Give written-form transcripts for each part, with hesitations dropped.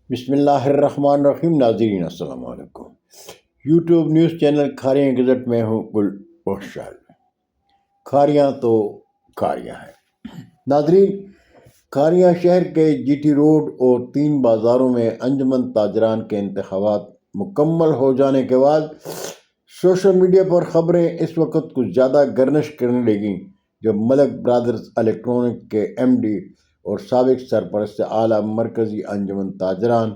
بسم اللہ الرحمن الرحیم۔ ناظرین السلام علیکم۔ YouTube news channel Kharian gazette میں ہوں گل بخشال۔ کھاریاں تو کھاریاں ہیں۔ ناظرین، کھاریاں شہر کے جی ٹی روڈ اور 3 بازاروں میں انجمن تاجران کے انتخابات مکمل ہو جانے کے بعد سوشل میڈیا پر خبریں اس وقت کچھ زیادہ گرنش کرنے لگیں جب ملک برادرز الیکٹرانک کے ایم ڈی اور سابق سرپرست اعلیٰ مرکزی انجمن تاجران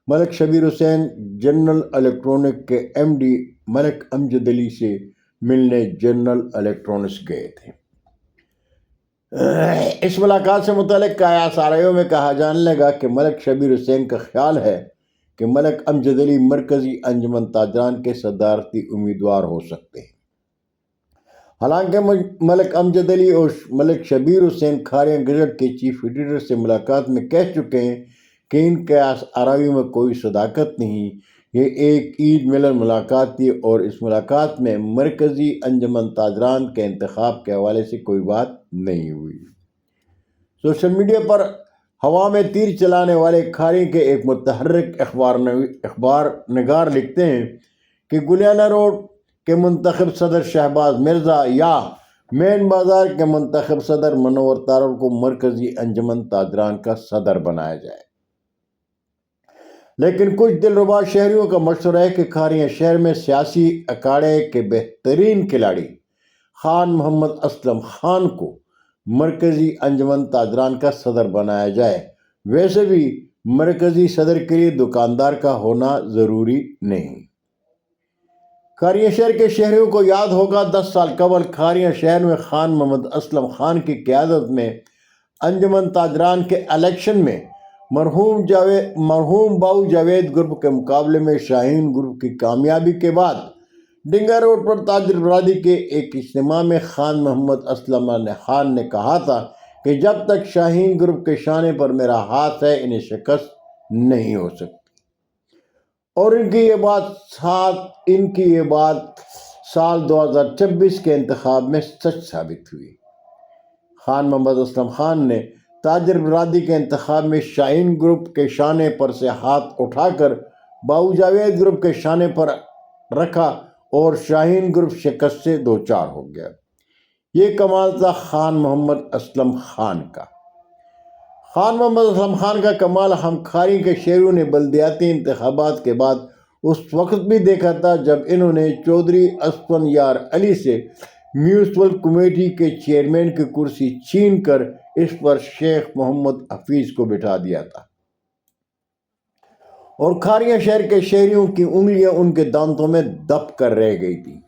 ملک شبیر حسین جنرل الیکٹرانک کے ایم ڈی ملک امجد علی سے ملنے جنرل الیکٹرانکس گئے تھے۔ اس ملاقات سے متعلق آثاریوں میں کہا جانے لگا کہ ملک شبیر حسین کا خیال ہے کہ ملک امجد علی مرکزی انجمن تاجران کے صدارتی امیدوار ہو سکتے ہیں۔ حالانکہ ملک امجد علی اور ملک شبیر حسین کھاریاں گزٹ کے چیف ایڈیٹر سے ملاقات میں کہہ چکے ہیں کہ ان کے آرائی میں کوئی صداقت نہیں، یہ ایک عید ملن ملاقات تھی اور اس ملاقات میں مرکزی انجمن تاجران کے انتخاب کے حوالے سے کوئی بات نہیں ہوئی۔ سوشل میڈیا پر ہوا میں تیر چلانے والے کھاریاں کے ایک متحرک اخبار نگار لکھتے ہیں کہ گلیانہ روڈ کے منتخب صدر شہباز مرزا یا مین بازار کے منتخب صدر منور تارڑ کو مرکزی انجمن تاجران کا صدر بنایا جائے، لیکن کچھ دلربا شہریوں کا مشورہ ہے کہ کھاریاں شہر میں سیاسی اکھاڑے کے بہترین کھلاڑی خان محمد اسلم خان کو مرکزی انجمن تاجران کا صدر بنایا جائے۔ ویسے بھی مرکزی صدر کے لیے دکاندار کا ہونا ضروری نہیں۔ کھاریاں شہر کے شہریوں کو یاد ہوگا 10 سال قبل کھاریاں شہر میں خان محمد اسلم خان کی قیادت میں انجمن تاجران کے الیکشن میں مرحوم باؤ جاوید گروپ کے مقابلے میں شاہین گروپ کی کامیابی کے بعد ڈنگا روڈ پر تاجر برادری کے ایک اجتماع میں خان محمد اسلم خان نے کہا تھا کہ جب تک شاہین گروپ کے شانے پر میرا ہاتھ ہے انہیں شکست نہیں ہو سکتی، اور ان کی یہ بات سال 2026 کے انتخاب میں سچ ثابت ہوئی۔ خان محمد اسلم خان نے تاجر برادری کے انتخاب میں شاہین گروپ کے شانے پر سے ہاتھ اٹھا کر باؤ جاوید گروپ کے شانے پر رکھا اور شاہین گروپ شکست سے دوچار ہو گیا۔ یہ کمال تھا خان محمد اسلم خان کا۔ خان محمد اسلم خان کا کمال ہم کھاریاں کے شہریوں نے بلدیاتی انتخابات کے بعد اس وقت بھی دیکھا تھا جب انہوں نے چودھری اسفن یار علی سے میونسپل کمیٹی کے چیئرمین کی کرسی چھین کر اس پر شیخ محمد حفیظ کو بٹھا دیا تھا، اور کھاریاں شہر کے شہریوں کی انگلیاں ان کے دانتوں میں دب کر رہ گئی تھی۔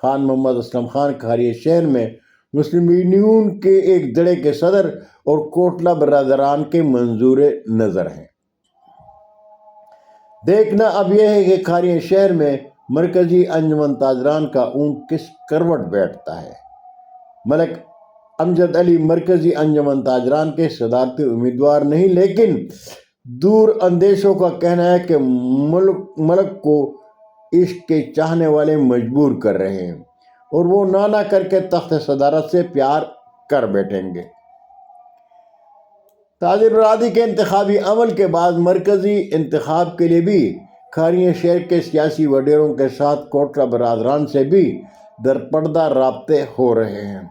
خان محمد اسلم خان کھاریاں شہر میں مسلم یونین کے ایک دھڑے کے صدر اور کوٹلہ برادران کے منظور نظر ہیں۔ دیکھنا اب یہ ہے کہ کھاریاں شہر میں مرکزی انجمن تاجران کا اونٹ کس کروٹ بیٹھتا ہے۔ ملک امجد علی مرکزی انجمن تاجران کے صدارتی امیدوار نہیں، لیکن دور اندیشوں کا کہنا ہے کہ ملک کو عشق کے چاہنے والے مجبور کر رہے ہیں اور وہ نانا کر کے تخت صدارت سے پیار کر بیٹھیں گے۔ تاجر برادری کے انتخابی عمل کے بعد مرکزی انتخاب کے لیے بھی کھاریاں شہر کے سیاسی وڈیروں کے ساتھ کوٹلہ برادران سے بھی درپردہ رابطے ہو رہے ہیں۔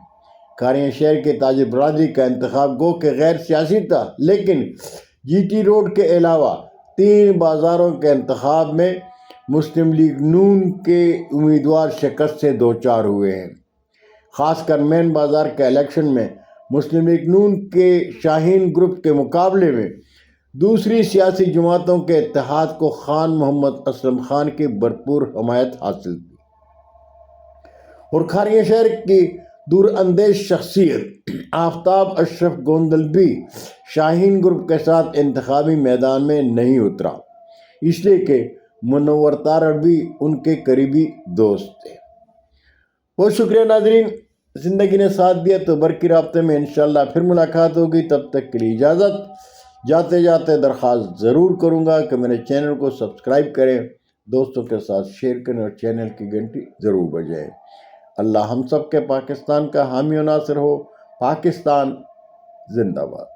کھاریاں شہر کے تاجر برادری کا انتخاب گو کہ غیر سیاسی تھا، لیکن جی ٹی روڈ کے علاوہ 3 بازاروں کے انتخاب میں مسلم لیگ نون کے امیدوار شکست سے دوچار ہوئے ہیں۔ خاص کر مین بازار کے الیکشن میں مسلم لیگ نون کے شاہین گروپ کے مقابلے میں دوسری سیاسی جماعتوں کے اتحاد کو خان محمد اسلم خان کی بھرپور حمایت حاصل تھی، اور کھاریاں شہر کی دور اندیش شخصیت آفتاب اشرف گوندل بھی شاہین گروپ کے ساتھ انتخابی میدان میں نہیں اترا، اس لیے کہ منور تارڑ بھی ان کے قریبی دوست تھے۔ بہت شکریہ ناظرین، زندگی نے ساتھ دیا تو برقی رابطے میں انشاءاللہ پھر ملاقات ہوگی۔ تب تک کے لیے اجازت۔ جاتے جاتے درخواست ضرور کروں گا کہ میرے چینل کو سبسکرائب کریں، دوستوں کے ساتھ شیئر کریں اور چینل کی گھنٹی ضرور بجائیں۔ اللہ ہم سب کے پاکستان کا حامی و ناصر ہو۔ پاکستان زندہ باد۔